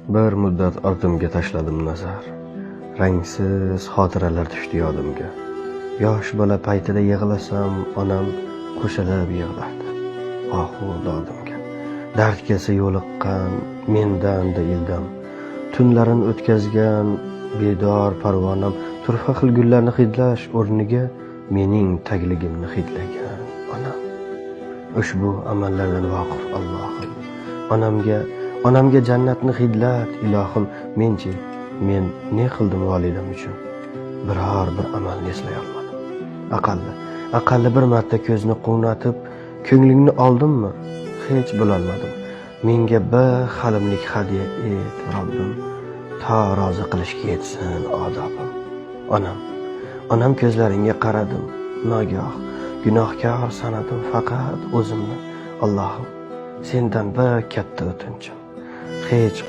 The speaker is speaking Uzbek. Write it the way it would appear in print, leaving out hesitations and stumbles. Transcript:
Bir muddat ortimga tashladim nazar. Rangsiz xotiralar tushdi yodimga. Yosh bola paytida yig'lasam, onam qo'shilib yig'lardi. Ohu dodimga. Dard kelsa yo'liqqan mendan-da ildam. Tunlarini o'tkazgan bedor parvonam turfa xil gullarni hidlash o'rniga mening tagligimni hidlagan onam. Ushbu amallardan voqif Allohim. Onamga jannatni hidlat ilohim. Men ne qildim volidam uchun? Biror bir amalni eslay olmadim. Aqalli bir marta ko'zni quvnatib, ko'nglingni oldimmi? Hech bilolmadim. Menga bir halimlik hadya et, Robbim. Ta rozi qilishga yetsin odobim. Onam ko'zlaringga qaradim. Nogoh gunohkor sanadim faqat o'zimni. Allohim, sendan bir katta o'tinchim. Hech